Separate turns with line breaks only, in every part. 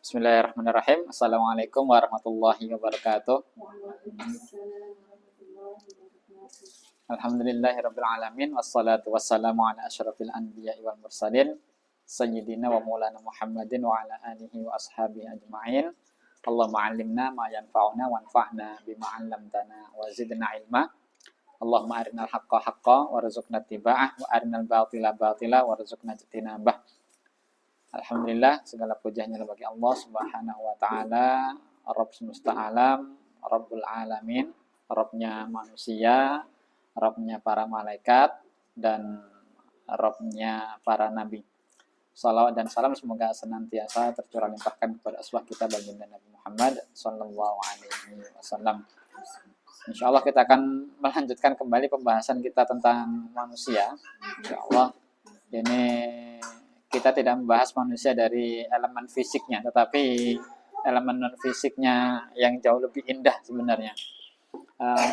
Bismillahirrahmanirrahim. Assalamualaikum warahmatullahi wabarakatuh. Alhamdulillahirabbil alamin wassalatu wassalamu ala asyrafil anbiya'i wal mursalin sayyidina wa maulana Muhammadin wa ala alihi wa ashabihi ajma'in. Allahumma 'allimna ma yanfa'una wanfa'na bima 'allamtana wa zidna ilma. Allahumma arinal haqqa haqqan warzuqna ittiba'ah wa arinal batila batila warzuqna ijtinabah. Alhamdulillah, segala pujiannya bagi Allah Subhanahu wa taala, Rabb semesta alam, Rabbul alamin, Rabbnya manusia, Rabbnya para malaikat, dan Rabbnya para nabi. Salawat dan salam semoga senantiasa tercurah limpahkan kepada aswah kita baginda Nabi Muhammad sallallahu alaihi wasallam. Insyaallah kita akan melanjutkan kembali pembahasan kita tentang manusia. Insyaallah ini kita tidak membahas manusia dari elemen fisiknya, tetapi elemen non fisiknya yang jauh lebih indah sebenarnya.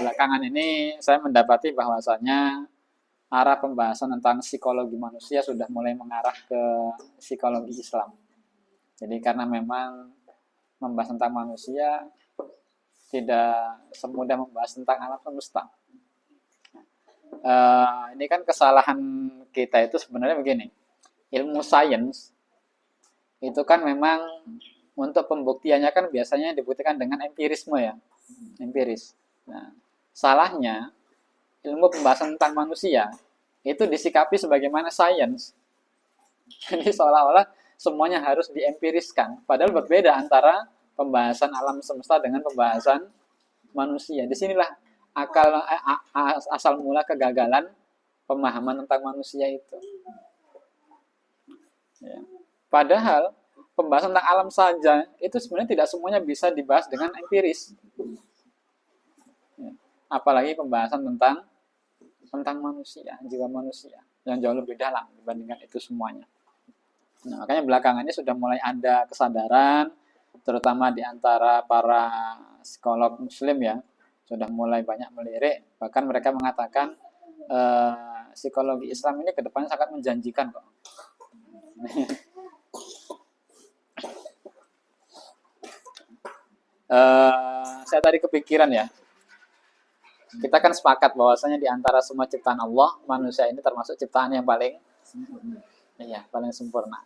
Belakangan ini saya mendapati bahwasanya arah pembahasan tentang psikologi manusia sudah mulai mengarah ke psikologi Islam. Jadi karena memang membahas tentang manusia tidak semudah membahas tentang alam semesta. Ini kan kesalahan kita itu sebenarnya begini. Ilmu sains itu kan memang untuk pembuktiannya kan biasanya dibuktikan dengan empirisme ya, empiris. Nah, salahnya ilmu pembahasan tentang manusia itu disikapi sebagaimana sains. Jadi seolah-olah semuanya harus diempiriskan, padahal berbeda antara pembahasan alam semesta dengan pembahasan manusia. Disinilah asal mula kegagalan pemahaman tentang manusia itu. Ya. Padahal pembahasan tentang alam saja itu sebenarnya tidak semuanya bisa dibahas dengan empiris. Ya. Apalagi pembahasan tentang manusia, jiwa manusia yang jauh lebih dalam dibandingkan itu semuanya. Nah, makanya belakangan ini sudah mulai ada kesadaran, terutama di antara para psikolog Muslim ya, sudah mulai banyak melirik. Bahkan mereka mengatakan psikologi Islam ini ke depannya sangat menjanjikan kok. Saya tadi kepikiran ya, kita kan sepakat bahwasanya di antara semua ciptaan Allah, manusia ini termasuk ciptaan yang paling sempurna.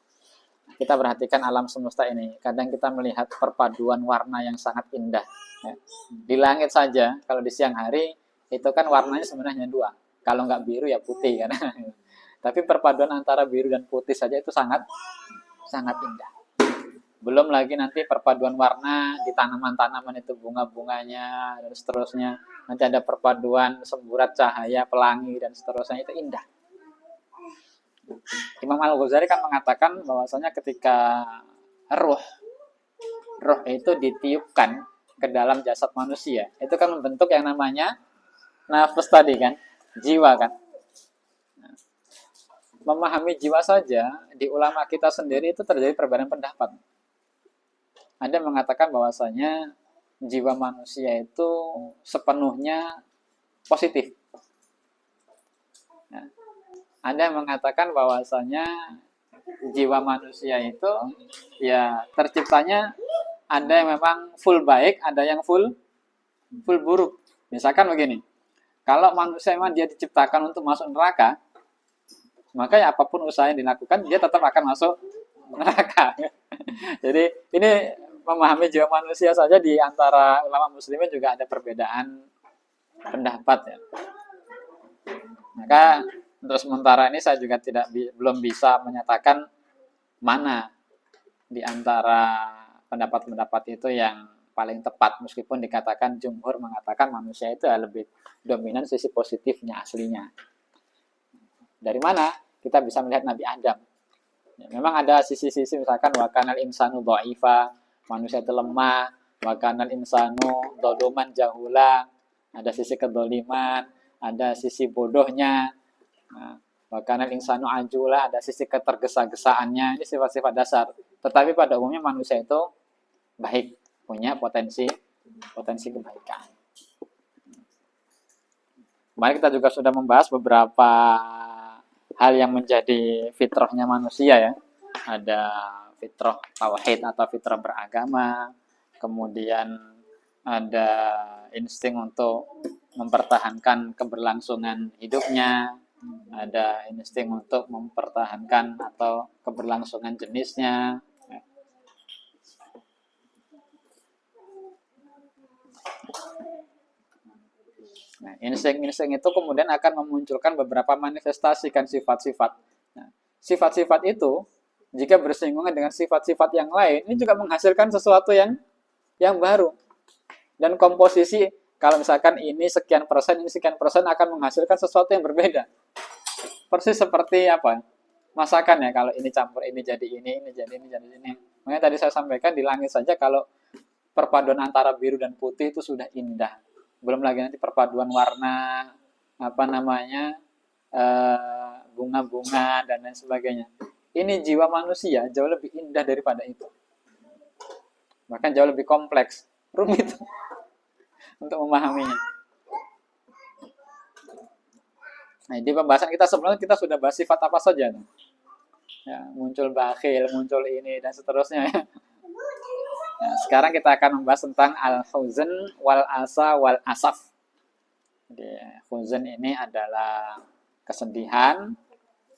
Kita perhatikan alam semesta ini, kadang kita melihat perpaduan warna yang sangat indah ya. Di langit saja kalau di siang hari itu kan warnanya sebenarnya dua, kalau nggak biru ya putih kan. Tapi perpaduan antara biru dan putih saja itu sangat indah. Belum lagi nanti perpaduan warna di tanaman-tanaman itu, bunga-bunganya dan seterusnya. Nanti ada perpaduan semburat cahaya, pelangi dan seterusnya, itu indah. Imam Al-Ghazali kan mengatakan bahwasanya ketika ruh itu ditiupkan ke dalam jasad manusia, itu kan membentuk yang namanya nafas tadi kan, jiwa kan. Memahami jiwa saja di ulama kita sendiri itu terjadi perbedaan pendapat. Ada yang mengatakan bahwasanya jiwa manusia itu sepenuhnya positif. Nah, ada yang mengatakan bahwasanya jiwa manusia itu ya terciptanya ada yang memang full baik, ada yang full buruk. Misalkan begini, kalau manusia memang dia diciptakan untuk masuk neraka, maka ya apapun usaha yang dilakukan dia tetap akan masuk neraka. Jadi ini memahami jiwa manusia saja di antara ulama muslimin juga ada perbedaan pendapat ya. Maka untuk sementara ini saya juga belum bisa menyatakan mana di antara pendapat-pendapat itu yang paling tepat, meskipun dikatakan jumhur mengatakan manusia itu lebih dominan sisi positifnya aslinya. Dari mana kita bisa melihat Nabi Adam? Ya, memang ada sisi-sisi, misalkan wakanal insanu dha'ifa, manusia itu lemah, wakanal insanu dhuluman jahula, ada sisi kedoliman, ada sisi bodohnya. Nah, wakanal insanu ajula, ada sisi ketergesa-gesaannya. Ini sifat-sifat dasar. Tetapi pada umumnya manusia itu baik, punya potensi kebaikan. Kemarin kita juga sudah membahas beberapa hal yang menjadi fitrahnya manusia ya. Ada fitrah tauhid atau fitrah beragama, kemudian ada insting untuk mempertahankan keberlangsungan hidupnya, ada insting untuk mempertahankan atau keberlangsungan jenisnya. Nah, insting-insting itu kemudian akan memunculkan beberapa manifestasi kan sifat-sifat. Nah, sifat-sifat itu jika bersinggungan dengan sifat-sifat yang lain, ini juga menghasilkan sesuatu yang baru. Dan komposisi, kalau misalkan ini sekian persen akan menghasilkan sesuatu yang berbeda. Persis seperti apa? Masakan ya, kalau ini campur ini jadi ini jadi ini jadi ini. Makanya tadi saya sampaikan di langit saja kalau perpaduan antara biru dan putih itu sudah indah. Belum lagi nanti perpaduan warna, bunga-bunga dan lain sebagainya. Ini jiwa manusia jauh lebih indah daripada itu. Bahkan jauh lebih kompleks, rumit untuk memahaminya. Nah, di pembahasan kita sebelumnya kita sudah bahas sifat apa saja. Ya, muncul bakhil, muncul ini dan seterusnya. Nah, sekarang kita akan membahas tentang al-huzn wal asa wal asaf. Jadi, huzn ini adalah kesedihan,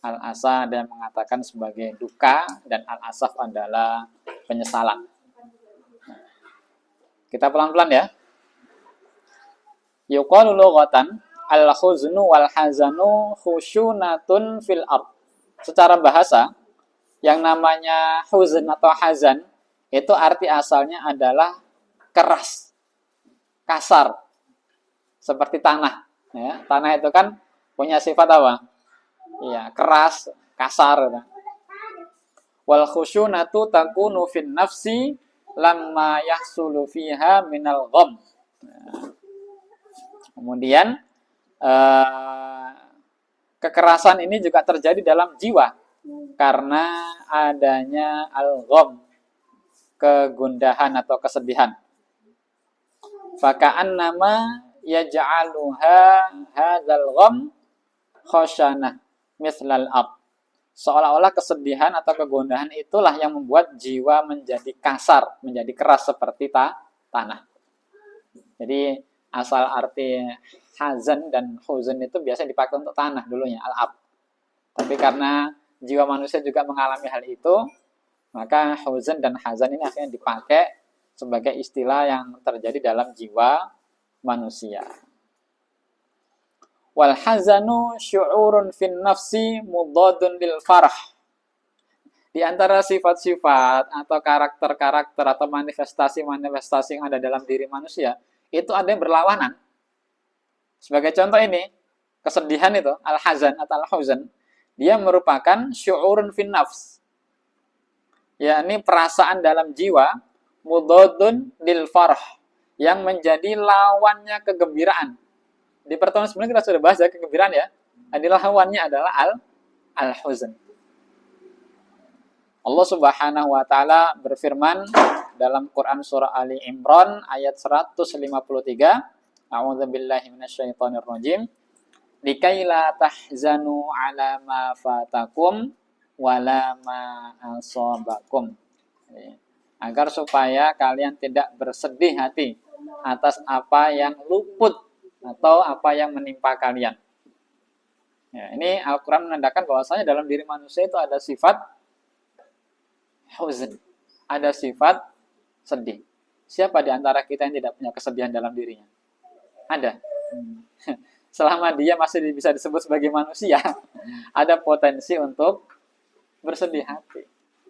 al-asa ada yang mengatakan sebagai duka, dan al-asaf adalah penyesalan. Kita pelan-pelan ya. Yuqalu lughatan al-huznu wal hazanu khusyunatun fil ard. Secara bahasa, yang namanya huzn atau hazan itu arti asalnya adalah keras, kasar, seperti tanah. Ya, tanah itu kan punya sifat apa? Iya, keras, kasar. Wal khusyunatu takunu fin nafsi lamma yahsulu fiha minal gham. Kemudian kekerasan ini juga terjadi dalam jiwa karena adanya al-gham, kegundahan atau kesedihan. Faka'an nama yaj'aluha hadzal gham khosyanah mithlal ab. Seolah-olah kesedihan atau kegundahan itulah yang membuat jiwa menjadi kasar, menjadi keras seperti tanah. Jadi asal arti hazan dan huzn itu biasa dipakai untuk tanah dulunya, al-ab. Tapi karena jiwa manusia juga mengalami hal itu, maka huzn dan hazan ini akhirnya dipakai sebagai istilah yang terjadi dalam jiwa manusia. Wal hazanu syu'urun fin nafsi mudadun lil farah. Di antara sifat-sifat atau karakter-karakter atau manifestasi-manifestasi yang ada dalam diri manusia, itu ada yang berlawanan. Sebagai contoh ini, kesedihan itu, al-hazan atau al-huzn, dia merupakan syu'urun fin nafs, yakni perasaan dalam jiwa, mudadun lil farah, yang menjadi lawannya kegembiraan. Di pertemuan sebelumnya kita sudah bahas ya kegembiraan ya. Adalah lawannya adalah al-huzn. Allah Subhanahu wa taala berfirman dalam Quran surah Ali Imran ayat 153, A'udzubillahi minasyaitonir rajim. Likaila tahzanu ala ma fatakum wala ma asabakum. Agar supaya kalian tidak bersedih hati atas apa yang luput atau apa yang menimpa kalian. Ya, ini Al-Quran menandakan bahwasanya dalam diri manusia itu ada sifat huzn, ada sifat sedih. Siapa di antara kita yang tidak punya kesedihan dalam dirinya? Ada. Selama dia masih bisa disebut sebagai manusia, ada potensi untuk bersedih hati.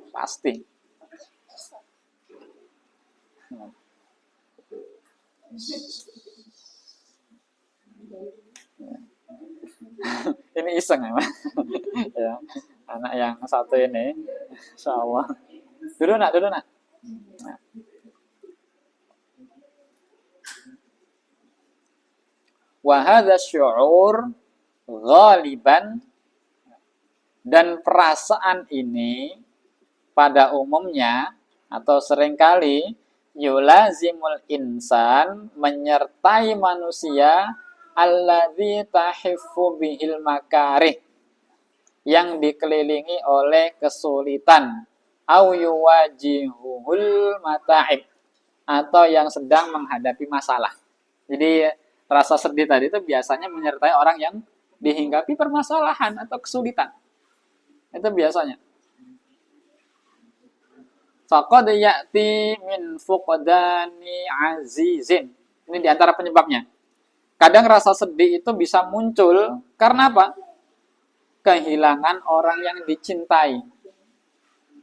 Pasti. Ini iseng ya, ya. Anak yang satu ini, insyaallah. Dulu nak. Nah. Wa hadza syu'ur ghaliban, dan perasaan ini pada umumnya atau seringkali yulazimul insan, menyertai manusia, alladzi tahiffu bihil makarih, yang dikelilingi oleh kesulitan, au yuwajihuhul mata'ib, atau yang sedang menghadapi masalah. Jadi rasa sedih tadi itu biasanya menyertai orang yang dihinggapi permasalahan atau kesulitan. Itu biasanya. Faqad ya'ti min fuqdani azizin. Ini diantara penyebabnya. Kadang rasa sedih itu bisa muncul karena apa? Kehilangan orang yang dicintai.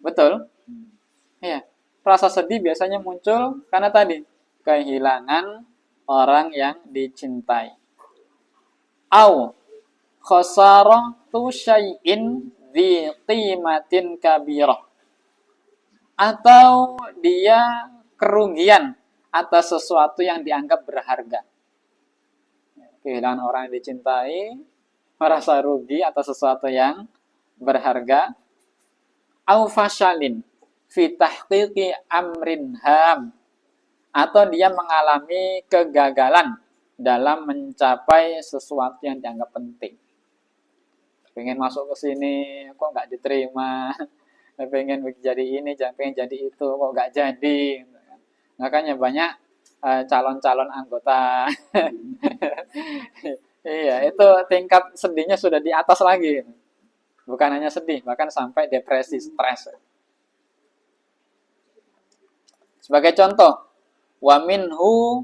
Betul? Iya. Rasa sedih biasanya muncul karena tadi kehilangan orang yang dicintai. Au khasaratu syai'in dzi qimatin kabirah. Atau dia kerugian atas sesuatu yang dianggap berharga. Kehilangan orang yang dicintai, merasa rugi atas sesuatu yang berharga. Au fasyalin fi tahqiqi amrin ham, atau dia mengalami kegagalan dalam mencapai sesuatu yang dianggap penting. Pengen masuk ke sini kok nggak diterima, pengen jadi ini, pengen jadi itu kok nggak jadi. Makanya banyak calon-calon anggota. Iya, itu tingkat sedihnya sudah di atas lagi. Bukan hanya sedih, bahkan sampai depresi, stres. Sebagai contoh, wa minhu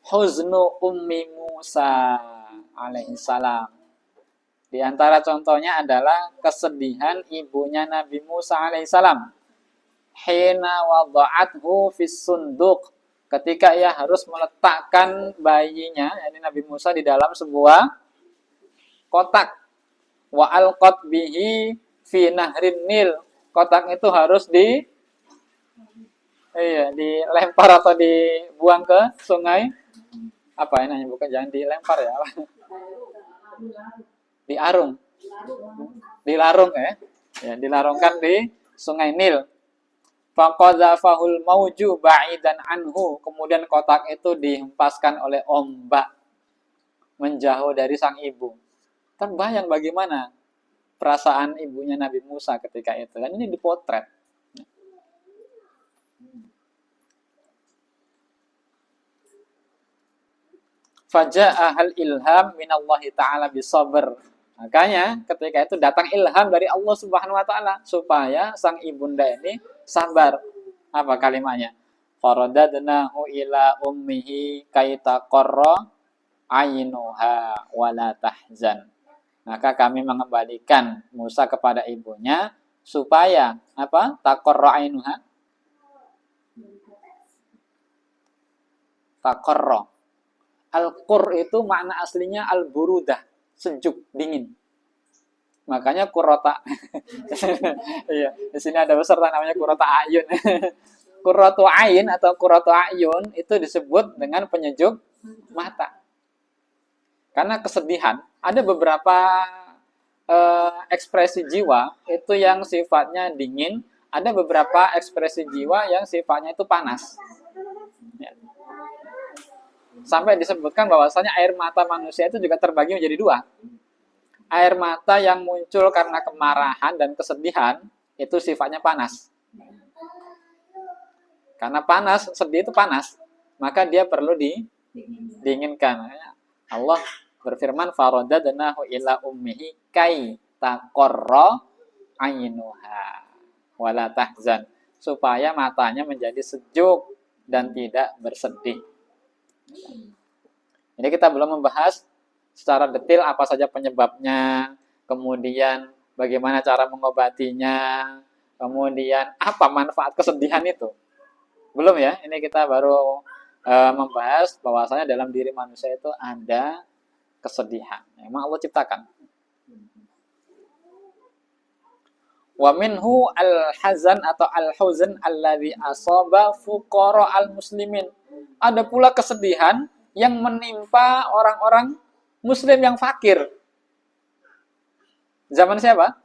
huznu ummi Musa alaihissalam. Di antara contohnya adalah kesedihan ibunya Nabi Musa alaihissalam. Hina wada'athu fis sunduq. Ketika ia harus meletakkan bayinya, yakni Nabi Musa, di dalam sebuah kotak. Wa alqat bihi fi nahrin Nil. Kotak itu harus dilempar atau dibuang ke sungai. Apa ini? Bukan, jangan dilempar ya. Diarung. Dilarung ya. Ya, dilarungkan di sungai Nil. Faqadzafahul mauju ba'idan anhu. Kemudian kotak itu dihempaskan oleh ombak menjauh dari sang ibu. Terbayang bagaimana perasaan ibunya Nabi Musa ketika itu. Dan ini dipotret. Faja'ahal ilham minallahi ta'ala bisabr. Makanya ketika itu datang ilham dari Allah Subhanahu wa taala supaya sang ibunda ini sabar. Apa kalimatnya? Faradadnahu ila ummihi kaitaqarra ainuha wala tahzan. Maka kami mengembalikan Musa kepada ibunya supaya apa? Taqarra ainuha. Taqarra. Al-qur itu makna aslinya al-burudah, sejuk, dingin. Makanya qurrata. Iya, di sini ada peserta namanya qurrata ayun. Qurratu ain atau qurratu ayun itu disebut dengan penyejuk mata. Karena kesedihan, ada beberapa ekspresi jiwa itu yang sifatnya dingin, ada beberapa ekspresi jiwa yang sifatnya itu panas. Ya. Sampai disebutkan bahwasanya air mata manusia itu juga terbagi menjadi dua. Air mata yang muncul karena kemarahan dan kesedihan itu sifatnya panas. Karena panas, sedih itu panas, maka dia perlu didinginkan. Allah berfirman, faradadnahu ila ummihi kai taqarra ainuha wala tahzan, supaya matanya menjadi sejuk dan tidak bersedih. Ini kita belum membahas secara detail apa saja penyebabnya, kemudian bagaimana cara mengobatinya, kemudian apa manfaat kesedihan itu. Belum ya, ini kita baru membahas bahwasanya dalam diri manusia itu ada kesedihan. Memang Allah ciptakan. Wa minhu al-hazan atau al-huzn alladzi asaba fuqara al-muslimin. Ada pula kesedihan yang menimpa orang-orang muslim yang fakir. Zaman siapa?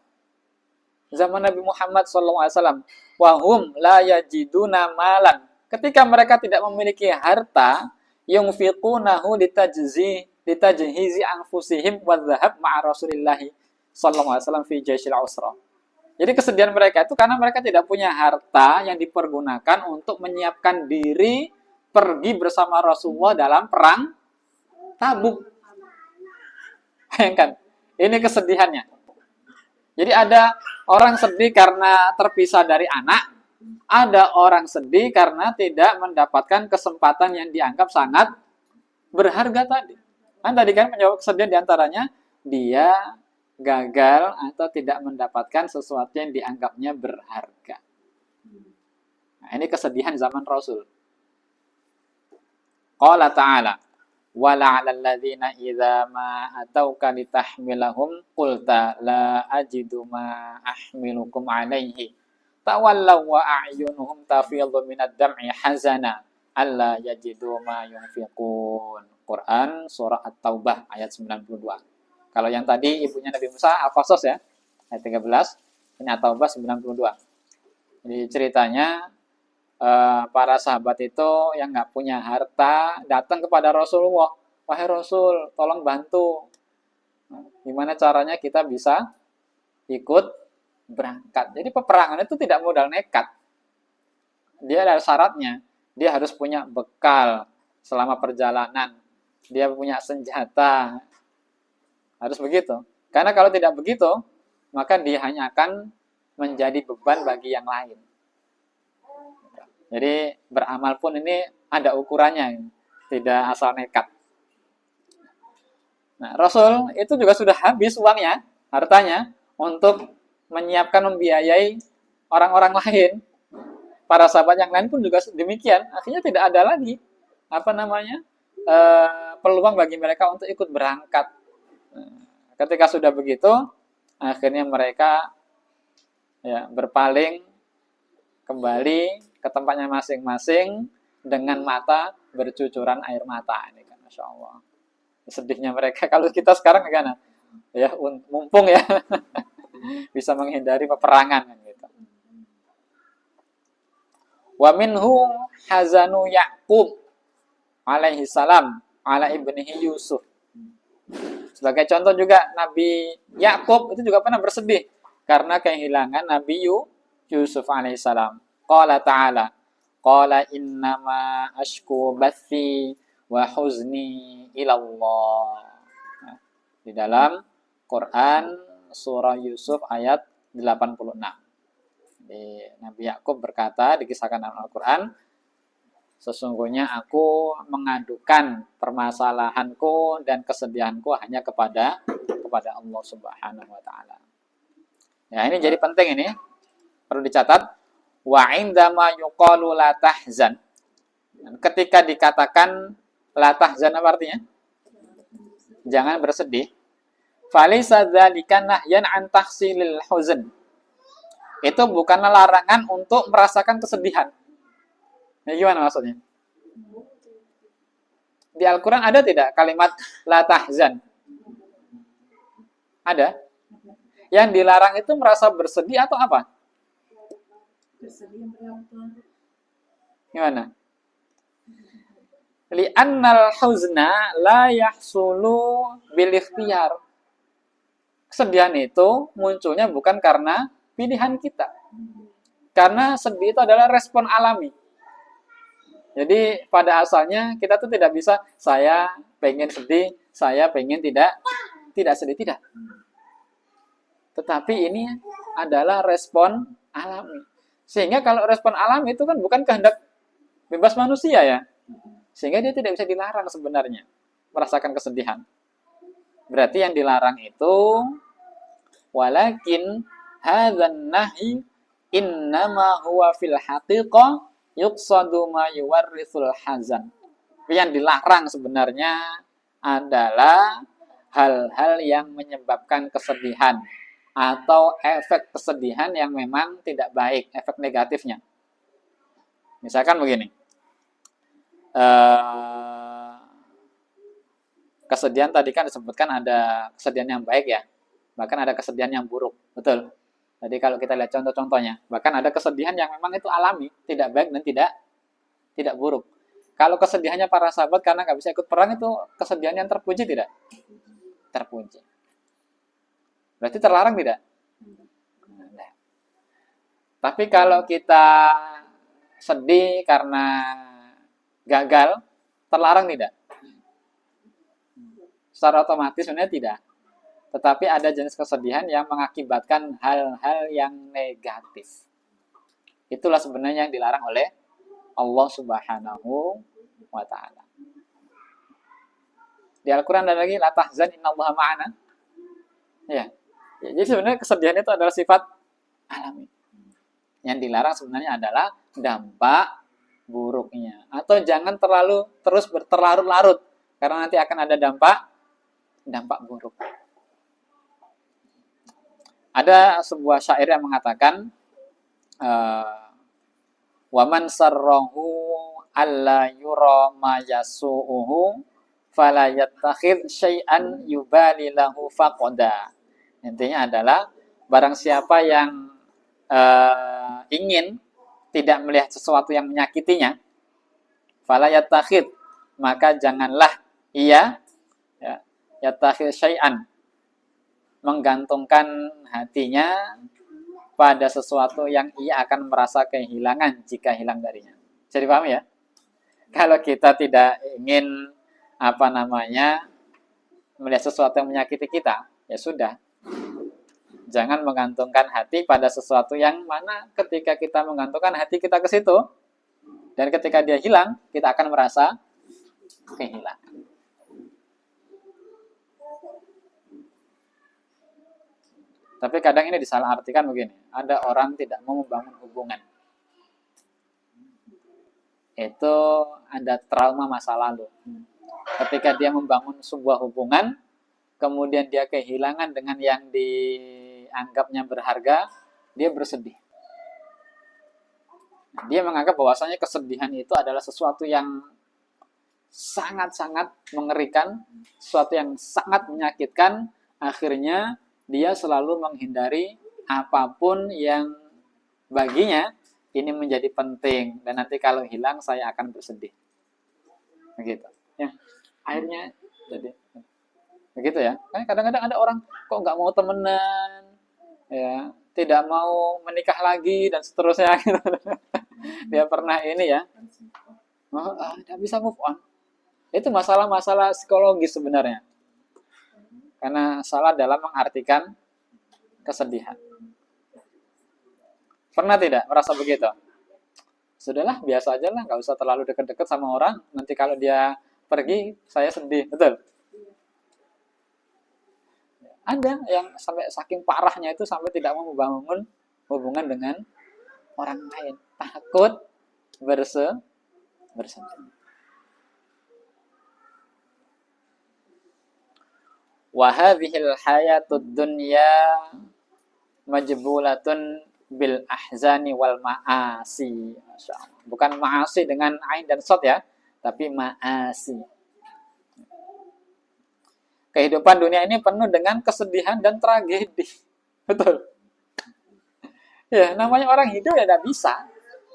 Zaman Nabi Muhammad SAW. Wahum la yajiduna malan. Ketika mereka tidak memiliki harta, yunfiqunahu litajhizi anfusihim wa dhahab ma'a Rasulillahi sallallahu alaihi wasallam fi jaisil usra. Jadi kesedihan mereka itu karena mereka tidak punya harta yang dipergunakan untuk menyiapkan diri pergi bersama Rasulullah dalam perang Tabuk. Bayangkan, ini kesedihannya. Jadi ada orang sedih karena terpisah dari anak, ada orang sedih karena tidak mendapatkan kesempatan yang dianggap sangat berharga tadi. Kan tadi kan menjawab kesedihan diantaranya dia gagal atau tidak mendapatkan sesuatu yang dianggapnya berharga. Nah, ini kesedihan zaman Rasul. Qala ta'ala wala 'alal ladzina idza ma atauka litahmilahum qulta la ajidu ma ahmilukum 'alaihi tawallaw wa a'yunuhum tafidhu minad dam'i hazana alla yajidu ma yunfiqun. Quran surah At-Taubah ayat 92. Kalau yang tadi ibunya Nabi Musa Al-Qasas ya, ayat 13, ini At-Taubah 92. Jadi ceritanya para sahabat itu yang nggak punya harta datang kepada Rasulullah. Wahai Rasul, tolong bantu. Gimana caranya kita bisa ikut berangkat. Jadi peperangan itu tidak modal nekat. Dia ada syaratnya. Dia harus punya bekal selama perjalanan. Dia punya senjata. Harus begitu. Karena kalau tidak begitu, maka dia hanya akan menjadi beban bagi yang lain. Jadi beramal pun ini ada ukurannya, tidak asal nekat. Nah, Rasul itu juga sudah habis uangnya, hartanya, untuk menyiapkan membiayai orang-orang lain. Para sahabat yang lain pun juga demikian. Akhirnya tidak ada lagi peluang bagi mereka untuk ikut berangkat. Ketika sudah begitu, akhirnya mereka berpaling kembali ke tempatnya masing-masing dengan mata bercucuran air mata. Ini kan Masya Allah. Sedihnya mereka. Kalau kita sekarang gimana? Ya, mumpung ya bisa menghindari peperangan kan gitu. Wa minhu hazanu Ya'qub alaihi salam ala ibnihi Yusuf. Sebagai contoh juga Nabi Ya'qub itu juga pernah bersedih karena kehilangan Nabi Yusuf alaihissalam. Qala ta'ala, qala innama ashku bathi wa huzni ilallah. Nah, di dalam Quran surah Yusuf ayat 86. Nabi Ya'qub berkata, dikisahkan dalam Al-Quran, sesungguhnya aku mengadukan permasalahanku dan kesedihanku hanya kepada Allah Subhanahu wa taala. Ya, ini jadi penting ini. Perlu dicatat. Wa indama yuqalu la tahzan. Ketika dikatakan la tahzan apa artinya? Jangan bersedih. Falisa dzalika nahyan an tahsilil huzn. Itu bukanlah larangan untuk merasakan kesedihan. Ya, gimana maksudnya? Di Al-Quran ada tidak kalimat la tahzan? Ada? Yang dilarang itu merasa bersedih atau apa? Gimana? Li'annal huzna la yahsulu bil ikhtiyar. Kesedihan itu munculnya bukan karena pilihan kita. Karena sedih itu adalah respon alami. Jadi pada asalnya kita tuh tidak bisa saya pengen sedih, saya pengen tidak sedih, tidak. Tetapi ini adalah respon alami. Sehingga kalau respon alami itu kan bukan kehendak bebas manusia ya. Sehingga dia tidak bisa dilarang sebenarnya merasakan kesedihan. Berarti yang dilarang itu walakin hadzan nahi innama huwa fil haqiqah yuqsadu ma yuwarrithul hazan. Yang dilarang sebenarnya adalah hal-hal yang menyebabkan kesedihan atau efek kesedihan yang memang tidak baik, efek negatifnya. Misalkan begini, kesedihan tadi kan disebutkan ada kesedihan yang baik ya, bahkan ada kesedihan yang buruk, betul. Jadi kalau kita lihat contoh-contohnya, bahkan ada kesedihan yang memang itu alami, tidak baik dan tidak buruk. Kalau kesedihannya para sahabat karena nggak bisa ikut perang itu kesedihan yang terpuji tidak? Terpuji. Berarti terlarang tidak? Tapi kalau kita sedih karena gagal, terlarang tidak? Secara otomatis sebenarnya tidak. Tetapi ada jenis kesedihan yang mengakibatkan hal-hal yang negatif. Itulah sebenarnya yang dilarang oleh Allah Subhanahu wa taala. Di Al-Qur'an ada lagi la tahzan innallaha ma'ana. Ya. Jadi sebenarnya kesedihan itu adalah sifat alami. Yang dilarang sebenarnya adalah dampak buruknya. Atau jangan terus berlarut-larut karena nanti akan ada dampak buruk. Ada sebuah syair yang mengatakan wa man sarrahu alla yura ma yasu'uhu fala yattakhid syai'an yubali lahu faqada. Intinya adalah barang siapa yang ingin tidak melihat sesuatu yang menyakitinya, fala yattakhid, maka janganlah ia yattakhid syai'an, menggantungkan hatinya pada sesuatu yang ia akan merasa kehilangan jika hilang darinya. Bisa dipahami ya? Kalau kita tidak ingin melihat sesuatu yang menyakiti kita, ya sudah. Jangan menggantungkan hati pada sesuatu yang mana ketika kita menggantungkan hati kita ke situ, dan ketika dia hilang, kita akan merasa kehilangan. Tapi kadang ini disalahartikan begini. Ada orang tidak mau membangun hubungan. Itu ada trauma masa lalu. Ketika dia membangun sebuah hubungan, kemudian dia kehilangan dengan yang dianggapnya berharga, dia bersedih. Dia menganggap bahwasanya kesedihan itu adalah sesuatu yang sangat-sangat mengerikan, sesuatu yang sangat menyakitkan. Akhirnya dia selalu menghindari apapun yang baginya ini menjadi penting, dan nanti kalau hilang saya akan bersedih. Begitu. Ya, akhirnya jadi begitu ya. Kadang-kadang ada orang kok nggak mau temenan, ya, tidak mau menikah lagi dan seterusnya. Dia pernah ini ya, tidak bisa move on. Itu masalah-masalah psikologis sebenarnya. Karena salah dalam mengartikan kesedihan. Pernah tidak merasa begitu? Sudahlah, biasa aja lah, nggak usah terlalu dekat-dekat sama orang. Nanti kalau dia pergi, saya sedih, betul? Ada yang sampai saking parahnya itu sampai tidak mau membangun hubungan dengan orang lain, takut bersedih. Wa hadhil hayatud dunya majbulatun bil ahzani wal ma'asi. Masyaallah. Bukan ma'asi dengan ain dan shad ya, tapi ma'asi. Kehidupan dunia ini penuh dengan kesedihan dan tragedi. Betul. Ya, namanya orang hidup ya tidak bisa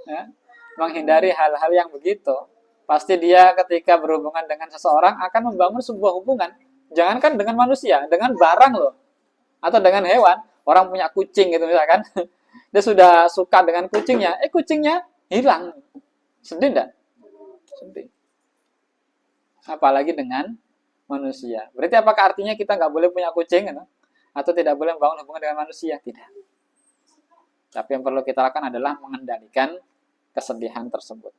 ya, menghindari hal-hal yang begitu. Pasti dia ketika berhubungan dengan seseorang akan membangun sebuah hubungan. Jangankan dengan manusia, dengan barang loh. Atau dengan hewan. Orang punya kucing gitu misalkan. Dia sudah suka dengan kucingnya. Kucingnya hilang. Sedih enggak? Sedih. Apalagi dengan manusia. Berarti apakah artinya kita nggak boleh punya kucing? Gitu? Atau tidak boleh membangun hubungan dengan manusia? Tidak. Tapi yang perlu kita lakukan adalah mengendalikan kesedihan tersebut.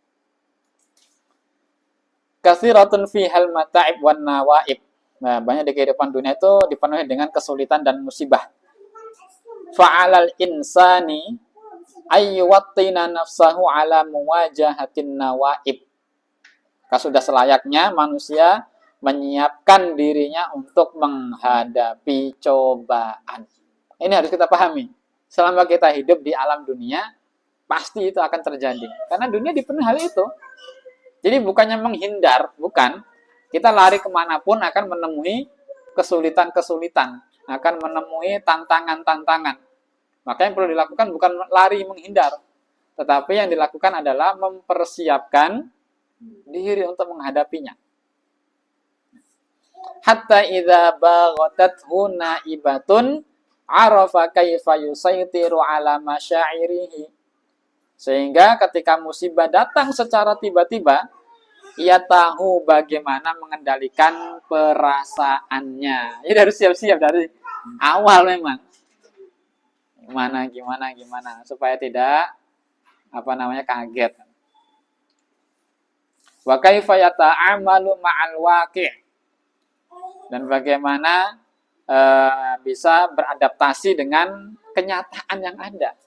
Katsiratun fihal mata'ib wan nawaib. Nah, banyak di kehidupan dunia itu dipenuhi dengan kesulitan dan musibah. Fa'alal insani ayyuwattina nafsahu ala muwajahatin nawaib. Sudah selayaknya manusia menyiapkan dirinya untuk menghadapi cobaan. Ini harus kita pahami. Selama kita hidup di alam dunia, pasti itu akan terjadi. Karena dunia dipenuhi hal itu. Jadi bukannya menghindar, bukan. Kita lari kemanapun akan menemui kesulitan-kesulitan, akan menemui tantangan-tantangan. Maka yang perlu dilakukan bukan lari menghindar, tetapi yang dilakukan adalah mempersiapkan diri untuk menghadapinya. Hatta idza baghatathu naibatun arafa kaifa yusaytiru ala masyairihi. Sehingga ketika musibah datang secara tiba-tiba, ia tahu bagaimana mengendalikan perasaannya. Jadi harus siap-siap dari awal memang. Gimana supaya tidak kaget. Wa kaifa yata'amalu ma'al waqi', dan bagaimana bisa beradaptasi dengan kenyataan yang ada.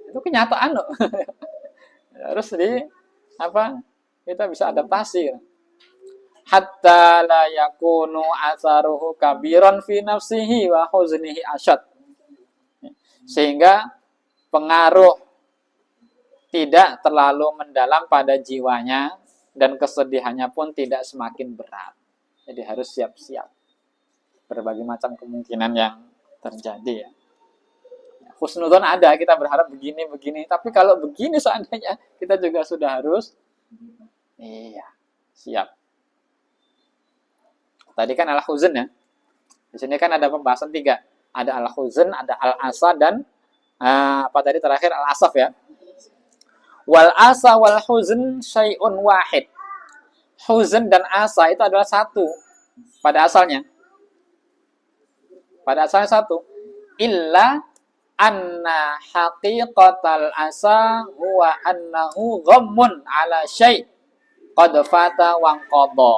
Itu kenyataan loh. Harus kita bisa adaptasi. Hatta la yakunu atharuhu kabiran fi nafsihi wa huznihi asyad. Sehingga pengaruh tidak terlalu mendalam pada jiwanya dan kesedihannya pun tidak semakin berat. Jadi harus siap-siap berbagai macam kemungkinan yang terjadi ya. Husnudzon ada, kita berharap begini, tapi kalau begini seandainya, kita juga sudah harus siap. Tadi kan al-huzn ya. Di sini kan ada pembahasan 3. Ada al-huzn, ada al-asa, dan terakhir al-asaf ya. Wal asa wal huzn syai'un wahid. Huzn dan asa itu adalah satu pada asalnya. Pada asalnya satu. Illa anna haqiqatal asa huwa annahu ghammun ala syai' qad fata wa qadha.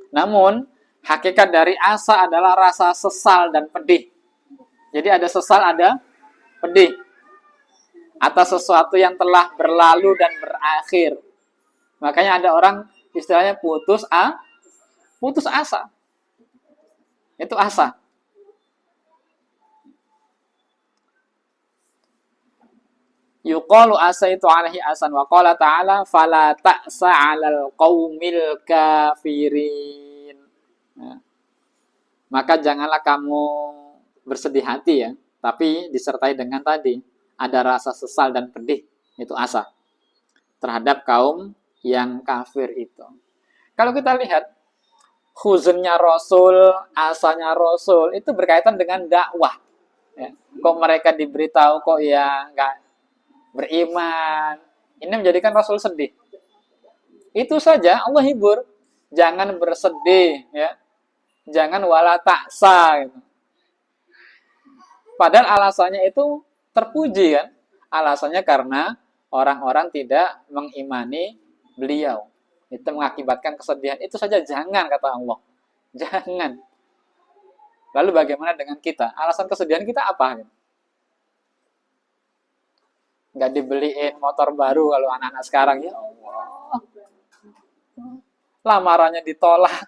Namun hakikat dari asa adalah rasa sesal dan pedih. Jadi ada sesal, ada pedih atas sesuatu yang telah berlalu dan berakhir. Makanya ada orang istilahnya putus asa. Itu asa. Yuqalu asaitu alaihi asan wa qala ta'ala fala ta'sa 'alal qaumil kafirin. Nah, maka janganlah kamu bersedih hati ya, tapi disertai dengan tadi ada rasa sesal dan pedih, itu asa terhadap kaum yang kafir itu. Kalau kita lihat huznnya Rasul, asanya Rasul itu berkaitan dengan dakwah. Ya. Kok mereka diberitahu kok ya nggak beriman, ini menjadikan Rasul sedih. Itu saja Allah hibur, jangan bersedih, ya, jangan wala ta'sa. Gitu. Padahal alasannya itu terpuji kan? Alasannya karena orang-orang tidak mengimani beliau. Itu mengakibatkan kesedihan. Itu saja jangan, kata Allah. Jangan. Lalu bagaimana dengan kita? Alasan kesedihan kita apa? Nggak dibeliin motor baru kalau anak-anak sekarang. Ya Allah. Lamarannya ditolak.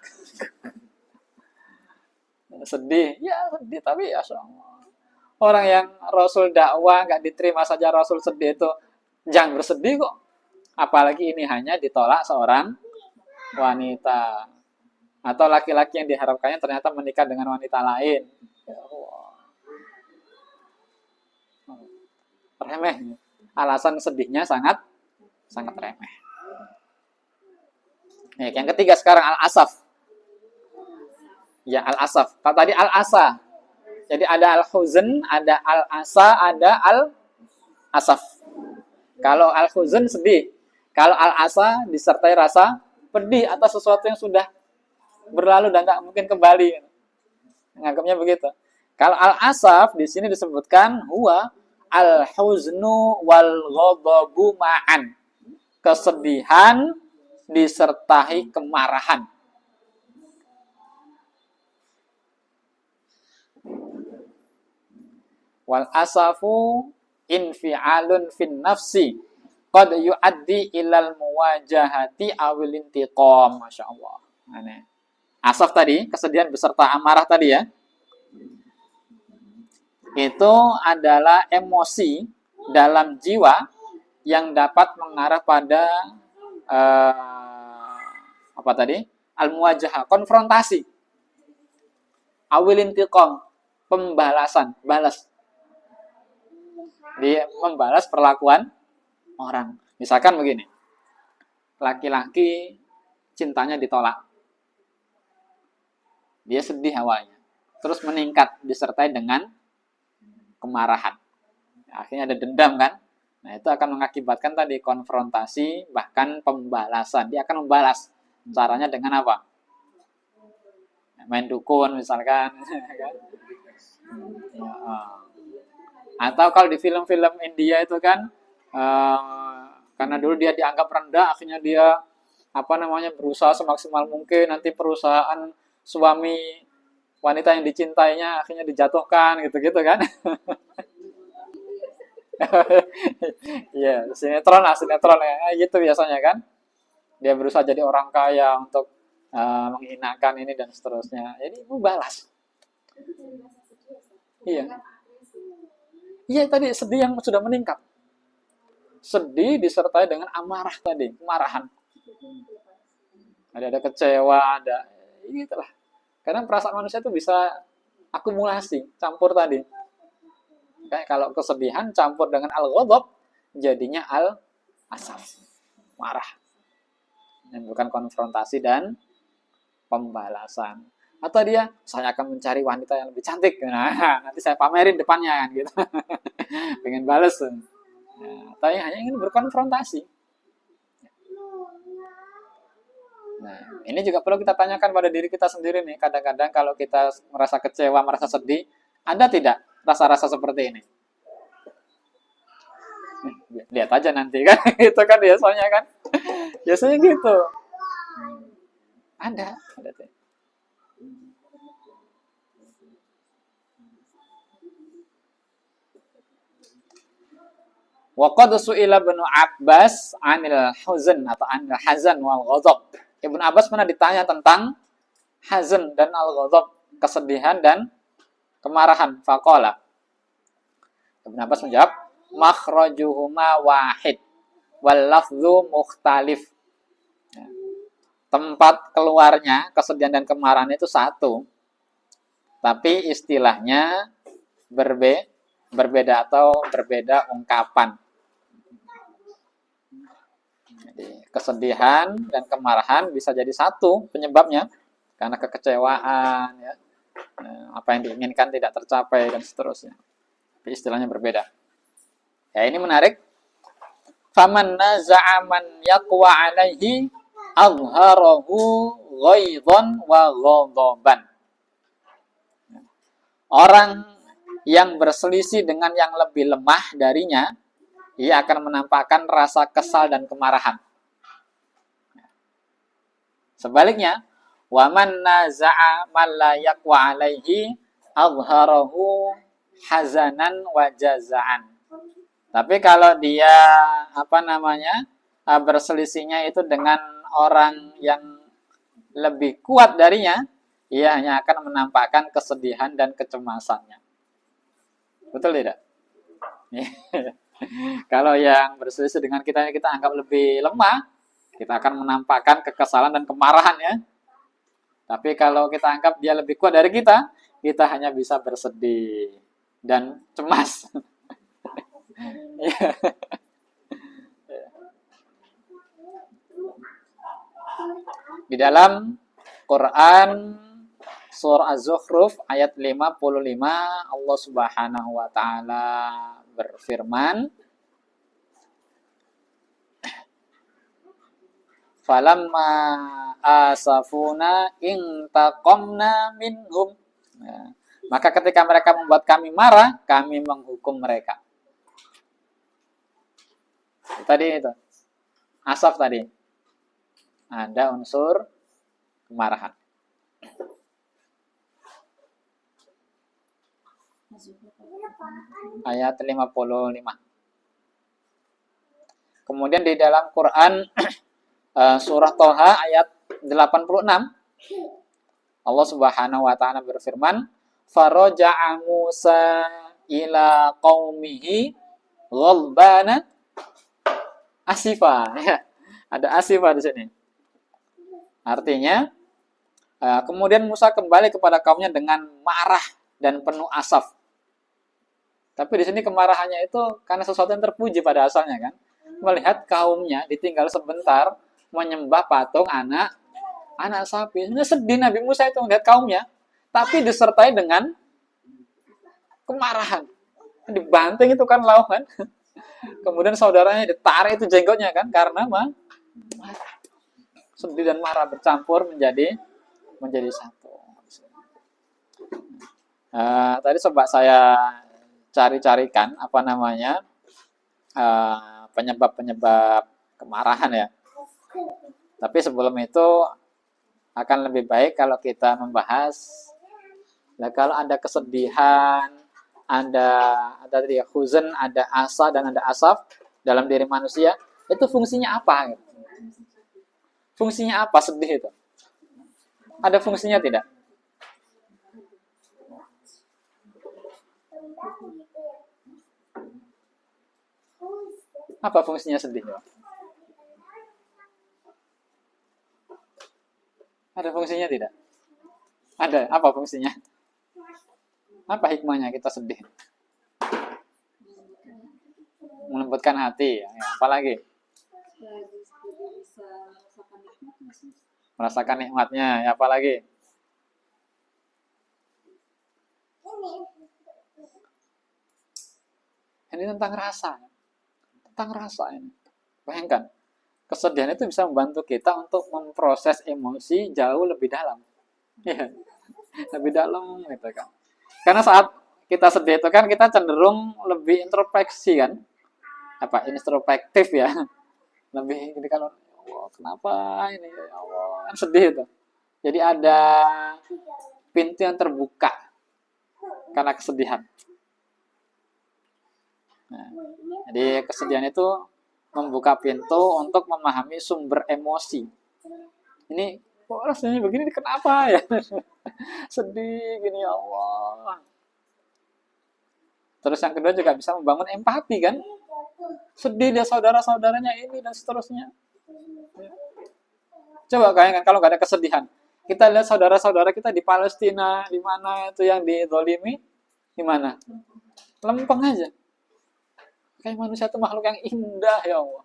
Sedih. Ya sedih, tapi ya Allah. Orang yang Rasul dakwah nggak diterima saja Rasul sedih, itu jangan bersedih kok. Apalagi ini hanya ditolak seorang wanita. Atau laki-laki yang diharapkannya ternyata menikah dengan wanita lain. Ya Allah. Remeh. Alasan sedihnya sangat remeh. Yang ketiga sekarang al-asaf. Ya al-asaf. Kalau tadi al-asa. Jadi ada al-huzn, ada al-asa, ada al-asaf. Kalau al-huzn sedih. Kalau al-asa disertai rasa pedih atas sesuatu yang sudah berlalu dan tak mungkin kembali. Menganggapnya begitu. Kalau al-asaf di sini disebutkan huwa al-huznu wal ghadabu ma'an. Kesedihan disertai kemarahan. Wal asafu infi'alun fin nafsi qad yu'addi ilal muwajahati awil intiqam. Masya Allah. Asaf tadi, kesedihan beserta amarah tadi ya, itu adalah emosi dalam jiwa yang dapat mengarah pada al-muwajahah, konfrontasi. Awil intiqam, pembalasan, balas. Dia membalas perlakuan orang. Misalkan begini, laki-laki cintanya ditolak. Dia sedih awalnya. Terus meningkat disertai dengan kemarahan. Akhirnya ada dendam kan? Nah, itu akan mengakibatkan tadi konfrontasi, bahkan pembalasan. Dia akan membalas. Caranya dengan apa? Main dukun misalkan. Ya, atau kalau di film-film India itu kan, karena dulu dia dianggap rendah, akhirnya dia berusaha semaksimal mungkin, nanti perusahaan suami wanita yang dicintainya akhirnya dijatuhkan gitu-gitu kan. Iya, sinetron ya, gitu biasanya kan. Dia berusaha jadi orang kaya untuk menghinakan ini dan seterusnya. Jadi balas. Iya. Iya tadi sedih yang sudah meningkat. Sedih disertai dengan amarah tadi, kemarahan. Ada kecewa, ada gitulah. Karena perasaan manusia itu bisa akumulasi, campur tadi. Kayak kalau kesedihan campur dengan al-ghadab jadinya al-asaf, marah. Dan bukan konfrontasi dan pembalasan. Atau dia, saya akan mencari wanita yang lebih cantik. Nah, nanti saya pamerin depannya kan gitu. Pengen bales. Nah, atau hanya ingin berkonfrontasi. Nah, ini juga perlu kita tanyakan pada diri kita sendiri nih. Kadang-kadang kalau kita merasa kecewa, merasa sedih, ada tidak rasa-rasa seperti ini? Lihat aja nanti kan, itu kan biasanya kan. Biasanya gitu. Ada tuh. Wa qad su'ila Ibnu Abbas 'anil huzn atau 'anil hazan wal ghadab. Ibnu Abbas pernah ditanya tentang hazan dan al-ghadab, kesedihan dan kemarahan. Faqala. Ibnu Abbas menjawab, makhrajuhuma wahid wal lafdhu mukhtalif. Tempat keluarnya kesedihan dan kemarahan itu satu, tapi istilahnya berbeda atau berbeda ungkapan. Jadi, kesedihan dan kemarahan bisa jadi satu penyebabnya karena kekecewaan, ya, apa yang diinginkan tidak tercapai dan seterusnya. Tapi istilahnya berbeda. Ya, ini menarik. Faman naza'a man yaqwa 'alaihi azharahu ghaidhan wa ghadaban. Orang yang berselisih dengan yang lebih lemah darinya, ia akan menampakkan rasa kesal dan kemarahan. Sebaliknya, waman naza'a man la yaqwa 'alaihi azharahu hazanan wa jaza'an. Tapi kalau dia berselisihnya itu dengan orang yang lebih kuat darinya, ia hanya akan menampakkan kesedihan dan kecemasannya. Betul tidak? Kalau yang berselisih dengan kita anggap lebih lemah, kita akan menampakkan kekesalan dan kemarahan ya. Tapi kalau kita anggap dia lebih kuat dari kita hanya bisa bersedih dan cemas. Di dalam Quran surah Az-Zukhruf ayat 55 Allah Subhanahu wa taala berfirman, falamma asafuna intaqamna minhum. Nah, maka ketika mereka membuat kami marah, kami menghukum mereka. Tadi itu asaf tadi ada unsur kemarahan. Ayat 55. Kemudian di dalam Quran surah Toha ayat 86 Allah Subhanahu wa taala berfirman, faraja'a Musa ila qaumihi ghadbana asifa. Ya, ada asifa di sini. Artinya kemudian Musa kembali kepada kaumnya dengan marah dan penuh asaf. Tapi di sini kemarahannya itu karena sesuatu yang terpuji pada asalnya kan. Melihat kaumnya ditinggal sebentar menyembah patung anak sapi. Ini sedih Nabi Musa itu melihat kaumnya, tapi disertai dengan kemarahan. Dibanting itu kan lauh kan. Kemudian saudaranya ditarik itu jenggotnya kan karena sedih dan marah bercampur menjadi satu. Tadi coba saya cari-carikan apa namanya penyebab-penyebab kemarahan ya. Tapi sebelum itu akan lebih baik kalau kita membahas, nah kalau ada kesedihan, ada tadi ya, huzn, ada asa dan ada asaf dalam diri manusia, itu fungsinya apa? Fungsinya apa sedih itu? Ada fungsinya tidak? Apa fungsinya sedih? Ada fungsinya tidak? Ada. Apa fungsinya? Apa hikmahnya kita sedih? Melembutkan hati. Ya, apalagi? Merasakan nikmatnya. Ya, apalagi? Ini tentang rasa. Tentang rasa ini. Bayangkan. Kesedihan itu bisa membantu kita untuk memproses emosi jauh lebih dalam. Ya, lebih dalam gitu kan. Karena saat kita sedih itu kan kita cenderung lebih introspeksi kan. Apa introspektif ya. Lebih jadi kalau Allah, kenapa ini ya Allah, kan sedih itu. Jadi ada pintu yang terbuka karena kesedihan. Nah, jadi kesedihan itu membuka pintu untuk memahami sumber emosi. Ini kok rasanya begini, kenapa ya? Sedih gini ya Allah. Terus yang kedua juga bisa membangun empati kan? Sedih dia saudara-saudaranya ini dan seterusnya. Coba bayangkan kalau nggak ada kesedihan. Kita lihat saudara-saudara kita di Palestina, di mana itu yang dizolimi, di mana? Lempeng aja. Kayak manusia itu makhluk yang indah ya Allah.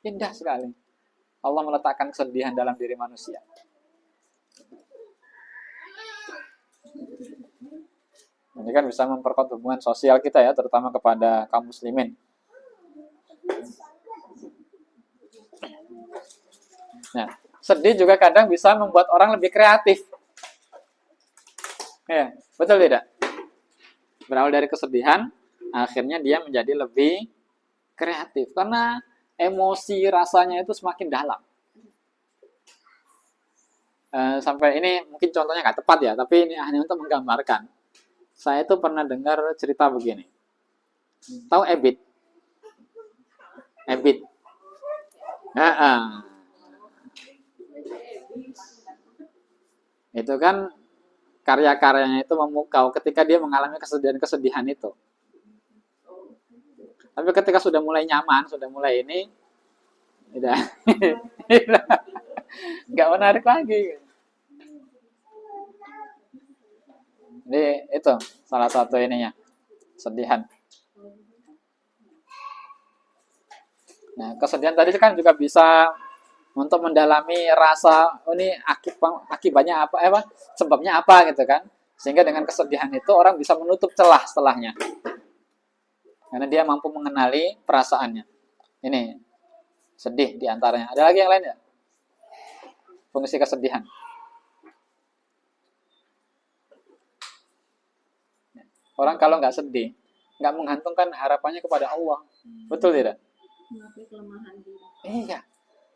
Indah sekali. Allah meletakkan kesedihan dalam diri manusia. Ini kan bisa memperkuat hubungan sosial kita ya, terutama kepada kaum muslimin. Nah, sedih juga kadang bisa membuat orang lebih kreatif. Ya, betul tidak? Berawal dari kesedihan, akhirnya dia menjadi lebih kreatif. Karena emosi rasanya itu semakin dalam. Sampai ini mungkin contohnya nggak tepat ya, tapi ini hanya untuk menggambarkan. Saya itu pernah dengar cerita begini. Tahu Ebit? Ebit. Itu kan karya-karyanya itu memukau ketika dia mengalami kesedihan-kesedihan itu. Tapi ketika sudah mulai nyaman, sudah mulai ini, udah nggak menarik lagi. Jadi itu salah satu ininya, kesedihan. Nah, kesedihan tadi kan juga bisa untuk mendalami rasa ini akibatnya apa, sebabnya apa gitu kan. Sehingga dengan kesedihan itu orang bisa menutup celah setelahnya. Karena dia mampu mengenali perasaannya. Ini sedih diantaranya. Ada lagi yang lain ya? Fungsi kesedihan. Orang kalau nggak sedih, nggak menggantungkan harapannya kepada Allah. Betul tidak? Iya.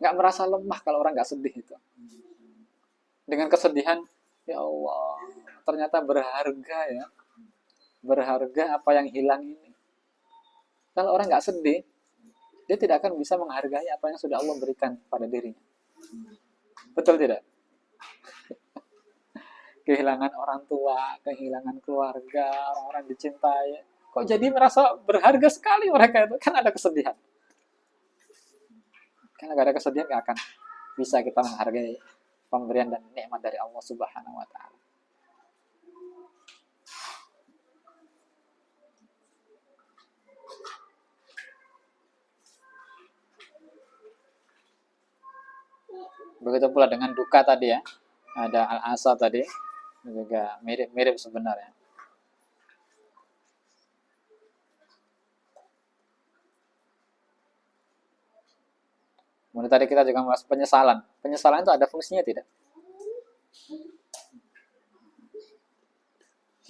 Nggak merasa lemah kalau orang nggak sedih itu. Dengan kesedihan, ya Allah, ternyata berharga ya. Berharga apa yang hilang ini. Kalau orang nggak sedih, dia tidak akan bisa menghargai apa yang sudah Allah berikan pada dirinya. Betul tidak? Kehilangan orang tua, kehilangan keluarga, orang-orang dicintai. Kok jadi merasa berharga sekali mereka itu? Kan ada kesedihan. Karena gak ada kesedihan gak akan bisa kita menghargai pemberian dan nikmat dari Allah Subhanahu wa taala. Begitu pula dengan duka tadi ya. Ada al-asa tadi juga mirip-mirip sebenarnya. Kemudian tadi kita juga membahas penyesalan. Penyesalan itu ada fungsinya tidak?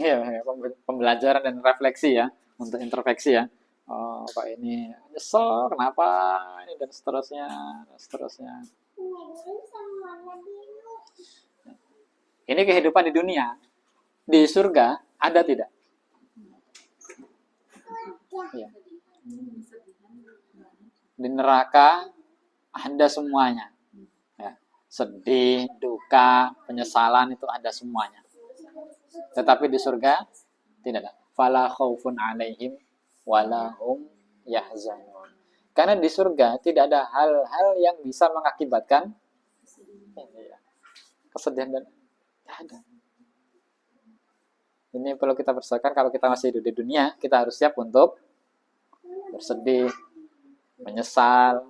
Iya, ya, pembelajaran dan refleksi ya, untuk introspeksi ya. Oh, Pak ini nyesel, kenapa ini dan seterusnya, dan seterusnya. Ini kehidupan di dunia. Di surga ada tidak? Ya. Di neraka ada semuanya. Ya. Sedih, duka, penyesalan itu ada semuanya. Tetapi di surga tidak ada. Fala khaufun alaihim wala hum yahzanun. Karena di surga tidak ada hal-hal yang bisa mengakibatkan kesedihan dan tidak ada. Ini perlu kita persiapkan kalau kita masih hidup di dunia, kita harus siap untuk bersedih, menyesal,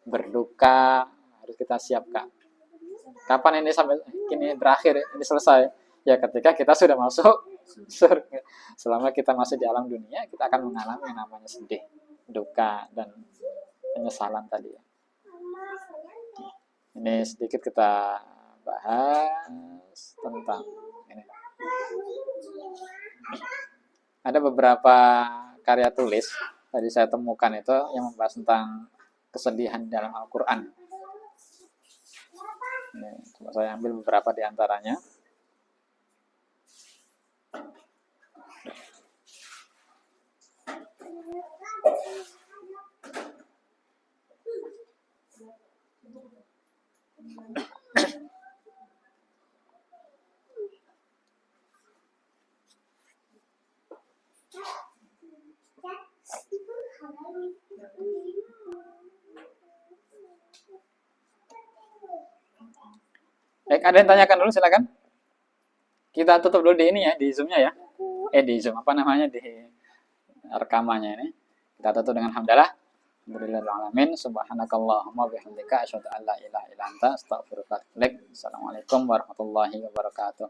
berduka, harus kita siapkan. Kapan ini sampai ini berakhir, ini selesai? Ya ketika kita sudah masuk surga. Selama kita masih di alam dunia, kita akan mengalami yang namanya sedih, duka, dan penyesalan tadi. Ini sedikit kita bahas tentang ini. Ada beberapa karya tulis tadi saya temukan itu yang membahas tentang kesedihan dalam Al-Quran. Coba saya ambil beberapa di antaranya. Baik, ada yang tanyakan dulu, silakan. Kita tutup dulu di ini ya, di Zoom-nya ya. Di Zoom, apa namanya, di rekamannya ini. Kita tutup dengan hamdalah. Alhamdulillahirrahmanirrahim. Subhanakallahumma bihamdika asyhadu an la ilaha illa anta astaghfiruka wa atubu ilaik. Assalamualaikum warahmatullahi wabarakatuh.